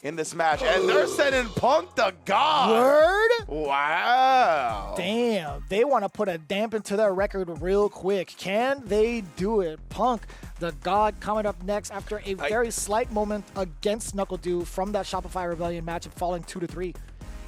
in this match. And they're sending Punk to God. Word? Wow. Damn. They want to put a dampen to their record real quick. Can they do it? Punk, the God, coming up next after a very slight moment against NuckleDu from that Shopify Rebellion match and falling 2-3.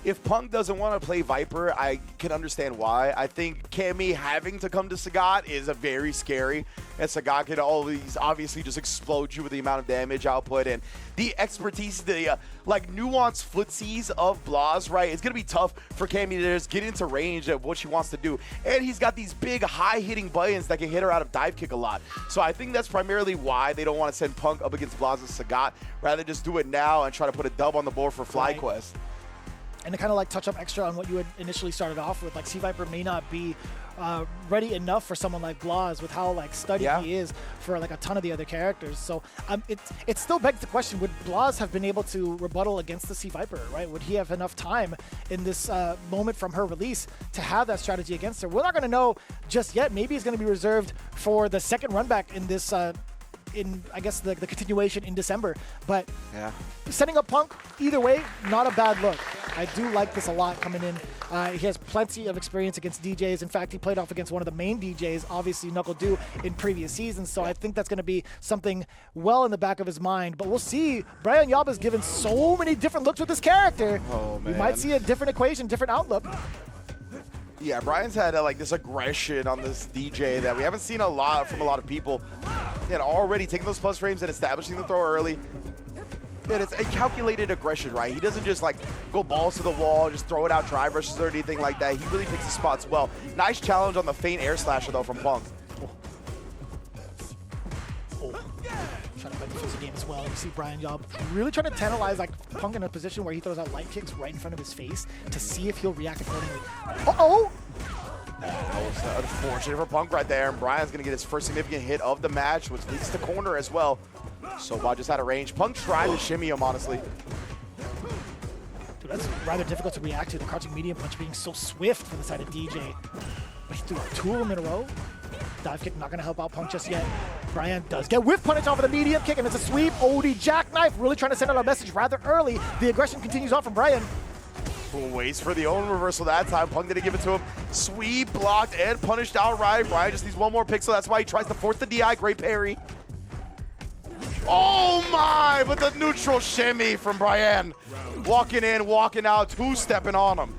If Punk doesn't want to play Viper, I can understand why. I think Cammy having to come to Sagat is a very scary, and Sagat can always obviously just explode you with the amount of damage output and the expertise, the like nuanced footsies of Blaz, right? It's going to be tough for Cammy to just get into range of what she wants to do. And he's got these big, high-hitting buttons that can hit her out of dive kick a lot. So I think that's primarily why they don't want to send Punk up against Blaz and Sagat, rather just do it now and try to put a dub on the board for FlyQuest. Right. And to kind of like touch up extra on what you had initially started off with, like C-Viper may not be ready enough for someone like Blaz with how like studied he is for like a ton of the other characters. So it still begs the question, would Blaz have been able to rebuttal against the C-Viper, right? Would he have enough time in this moment from her release to have that strategy against her? We're not going to know just yet. Maybe it's going to be reserved for the second run back in this in, I guess, the continuation in December. But setting up Punk, either way, not a bad look. I do like this a lot coming in. He has plenty of experience against DJs. In fact, he played off against one of the main DJs, obviously NuckleDu, in previous seasons. So I think that's going to be something well in the back of his mind. But we'll see. Brian Yaba's given so many different looks with this character. Oh, man. We might see a different equation, different outlook. Yeah, Brian's had like this aggression on this DJ that we haven't seen a lot from a lot of people. And already taking those plus frames and establishing the throw early. And it's a calculated aggression, right? He doesn't just like go balls to the wall, just throw it out, try rushes or anything like that. He really picks his spots well. Nice challenge on the feint air slasher though from Punk. Trying to play the physical game as well. You see Brian Yob really trying to tantalize like Punk in a position where he throws out light kicks right in front of his face to see if he'll react accordingly. Uh-oh! That was unfortunate for Punk right there. And Brian's going to get his first significant hit of the match, which leads to corner as well. Sobot just out of range. Punk tried to shimmy him, honestly. Dude, that's rather difficult to react to. The crouching medium punch being so swift from the side of DJ. But he threw two of them in a row. Dive kick not going to help out Punk just yet. Brian does get whiff punish off of the medium kick, and it's a sweep. OD jackknife, really trying to send out a message rather early. The aggression continues on from Brian. Waits for the own reversal that time. Punk didn't give it to him. Sweep, blocked, and punished outright. Brian just needs one more pixel. That's why he tries to force the DI. Great parry. Oh my, but the neutral shimmy from Brian. Walking in, walking out, two-stepping on him.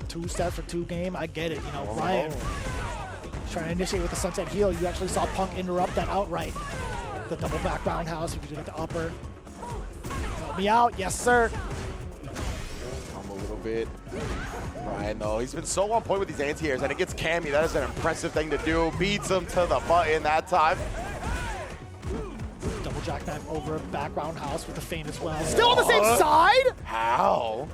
Two-step for two game, I get it. You know, Brian trying to initiate with the sunset heel. You actually saw Punk interrupt that outright. The double back roundhouse, we could do like the upper. Help me out, yes sir. A little bit. Brian though, he's been so on point with these anti-airs, and against Cammy, that is an impressive thing to do. Beats him to the button that time. Double jackknife over back roundhouse with the feint as well. Still on the same side? How?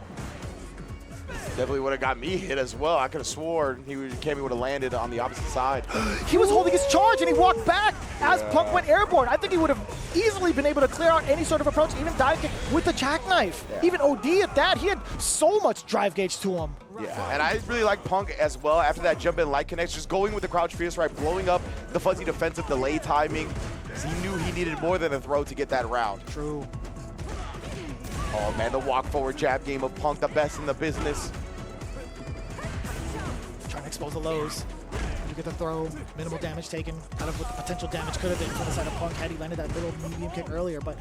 Definitely would have got me hit as well. I could have sworn Cammy would have landed on the opposite side. He was holding his charge and he walked back as Punk went airborne. I think he would have easily been able to clear out any sort of approach, even dive kick with the jackknife. Even OD at that, he had so much drive gauge to him. Yeah, and I really like Punk as well after that jump in light connects, just going with the crouch fierce right, blowing up the fuzzy defensive delay timing. He knew he needed more than a throw to get that round. True. Oh man, the walk forward jab game of Punk, the best in the business. Trying to expose the lows. You get the throw, minimal damage taken out of what the potential damage could have been from the side of Punk had he landed that little medium kick earlier. But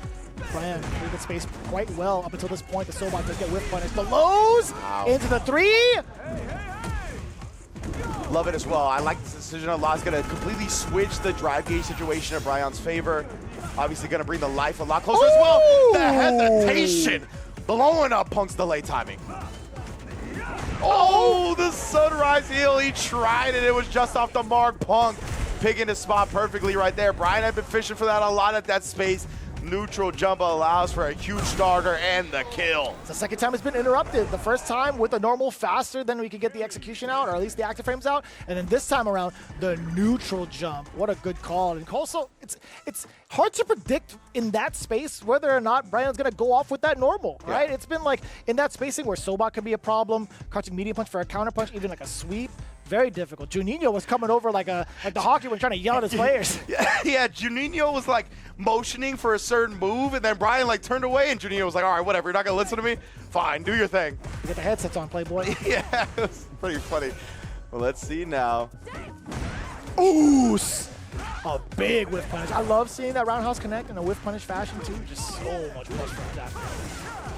Brian cleared the space quite well up until this point. The Sobot does get whiff punish. The lows into the three. Love it as well. I like this decision a lot. It's going to completely switch the drive gauge situation in Brian's favor. Obviously going to bring the life a lot closer as well. The hesitation blowing up Punk's delay timing. Oh, the sunrise heel. He tried it. It was just off the mark. Punk picking his spot perfectly right there. Brian had been fishing for that a lot at that space. Neutral jump allows for a huge starter and the kill. It's the second time it's been interrupted. The first time with a normal faster than we could get the execution out, or at least the active frames out. And then this time around, the neutral jump. What a good call. And also, it's hard to predict in that space whether or not Brian's going to go off with that normal, right? It's been like in that spacing where Sobot can be a problem, crouching medium punch for a counter punch, even like a sweep. Very difficult. Juninho was coming over like the hockey when trying to yell at his players. Yeah, Juninho was like motioning for a certain move, and then Brian like turned away, and Juninho was like, all right, whatever, you're not gonna listen to me? Fine, do your thing. You get the headsets on, Playboy. Yeah, it was pretty funny. Well, let's see now. Ooh, a big whiff punish. I love seeing that roundhouse connect in a whiff punish fashion too. Just so much plus for that.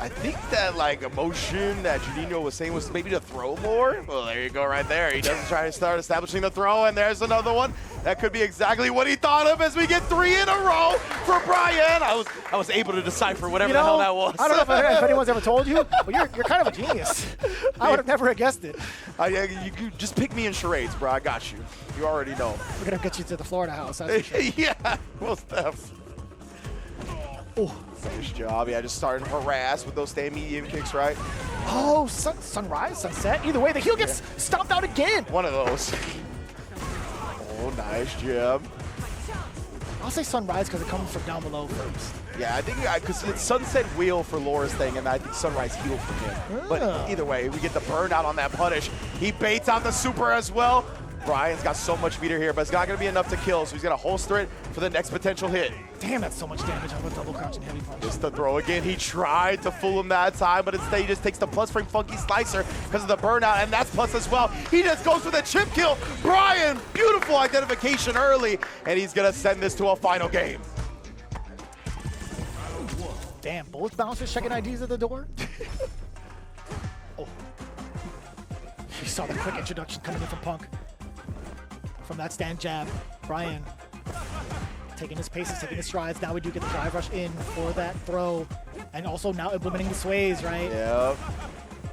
I think that like emotion that Juninho was saying was maybe to throw more. Well, there you go right there. He doesn't try to start establishing the throw, and there's another one. That could be exactly what he thought of as we get 3 in a row for Brian. I was able to decipher whatever the hell that was. I don't know if anyone's ever told you, but you're kind of a genius. I would have never guessed it. You just pick me in charades, bro. I got you. You already know. We're going to get you to the Florida house. That's for sure. Yeah, most definitely. Oh. Nice job. Yeah, just starting to harass with those stand medium kicks, right? Oh, sunrise, sunset. Either way, the heel gets stomped out again. One of those. Oh, nice jab. I'll say sunrise because it comes from down below first. Yeah, I think because it's sunset wheel for Laura's thing, and I think sunrise heel for him. But either way, we get the burnout on that punish. He baits out the super as well. Brian's got so much meter here, but it's not going to be enough to kill, so he's going to holster it for the next potential hit. Damn, that's so much damage on a double crouching heavy punch. Just the throw again. He tried to fool him that time, but instead he just takes the plus frame funky slicer because of the burnout, and that's plus as well. He just goes for the chip kill. Brian, beautiful identification early, and he's going to send this to a final game. Damn, both bouncers checking IDs at the door. Oh. You saw the quick introduction coming in from Punk. From that stand jab, Brian taking his paces, taking his strides. Now we do get the drive rush in for that throw. And also now implementing the sways, right? Yep.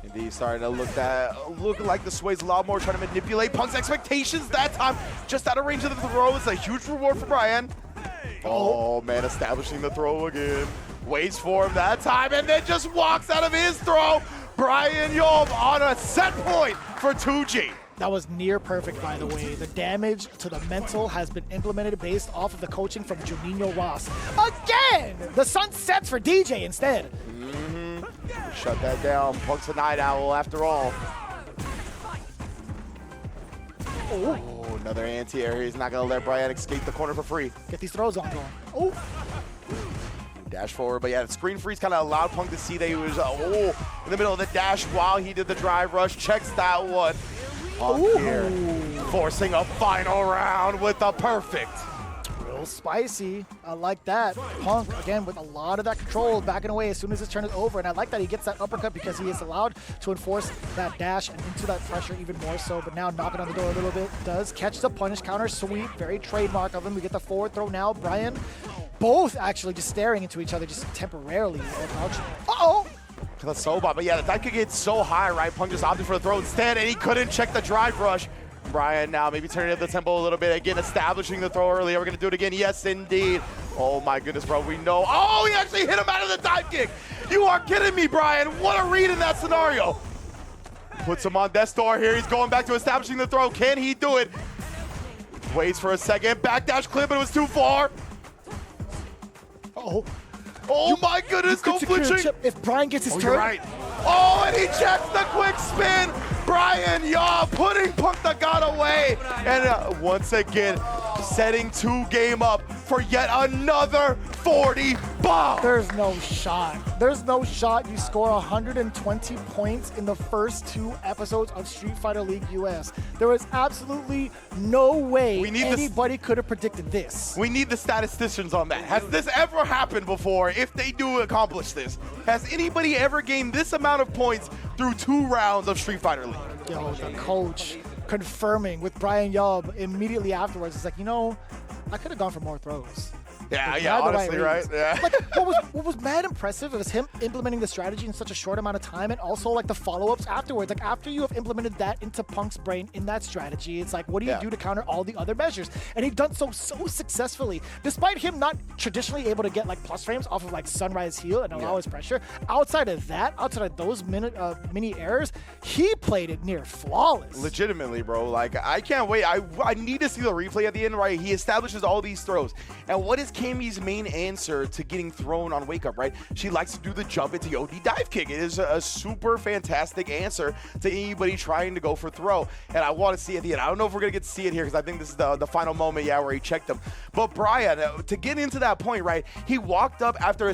Indeed, starting to look like the sways a lot more, trying to manipulate Punk's expectations that time. Just out of range of the throw. It's a huge reward for Brian. Oh, man, establishing the throw again. Waits for him that time, and then just walks out of his throw. Brian Yob on a set point for 2G. That was near perfect, by the way. The damage to the mental has been implemented based off of the coaching from Juninho Ross. Again! The sun sets for Dee Jay instead. Shut that down. Punk's a night owl after all. Oh, another anti-air. He's not going to let Brian escape the corner for free. Get these throws on going. Oh! Dash forward, but yeah, the screen freeze kind of allowed Punk to see that he was in the middle of the dash while he did the drive rush. Checks that one. Punk here, forcing a final round with a perfect. Real spicy. I like that. Punk, again, with a lot of that control, backing away as soon as his turn is over. And I like that he gets that uppercut because he is allowed to enforce that dash and into that pressure even more so. But now knocking on the door a little bit. Does catch the punish counter sweep. Very trademark of him. We get the forward throw now. Brian, both actually just staring into each other just temporarily. Uh-oh! That's so bad, but yeah, that could get so high, right? Punk just opted for the throw instead, and he couldn't check the drive rush. Brian now maybe turning up the tempo a little bit, again establishing the throw early. We're gonna do it again, yes indeed. Oh my goodness, bro, we know. Oh, he actually hit him out of the dive kick. You are kidding me, Brian. What a read in that scenario. Puts him on death's door here. He's going back to establishing the throw. Can he do it? Waits for a second, backdash clip, but it was too far. Uh-oh. Oh my goodness, no flinching. If Brian gets his turn. You're right. Oh, and he checks the quick spin. Brian Yaw putting Punk the God away. And once again, setting 2 game up for yet another 40 bomb. There's no shot. There's no shot you score 120 points in the first 2 episodes of Street Fighter League US. There was absolutely no way anybody could have predicted this. We need the statisticians on that. Has this ever happened before? If they do accomplish this, has anybody ever gained this amount of points through 2 rounds of Street Fighter League? Yo, the coach confirming with Brian Yob immediately afterwards. It's like, I could have gone for more throws. Yeah, honestly, right? Yeah. Like, what was mad impressive was him implementing the strategy in such a short amount of time, and also like the follow-ups afterwards. Like after you have implemented that into Punk's brain in that strategy, it's like, what do you do to counter all the other measures? And he's done so successfully, despite him not traditionally able to get like plus frames off of like Sunrise Heel and allow his pressure. Outside of those mini errors, he played it near flawless. Legitimately, bro. Like I can't wait. I need to see the replay at the end, right? He establishes all these throws, and what is Cammy's main answer to getting thrown on Wake Up, right? She likes to do the jump into OD dive kick. It is a super fantastic answer to anybody trying to go for throw. And I want to see it at the end. I don't know if we're going to get to see it here because I think this is the final moment, where he checked him. But Brian, to get into that point, right, he walked up after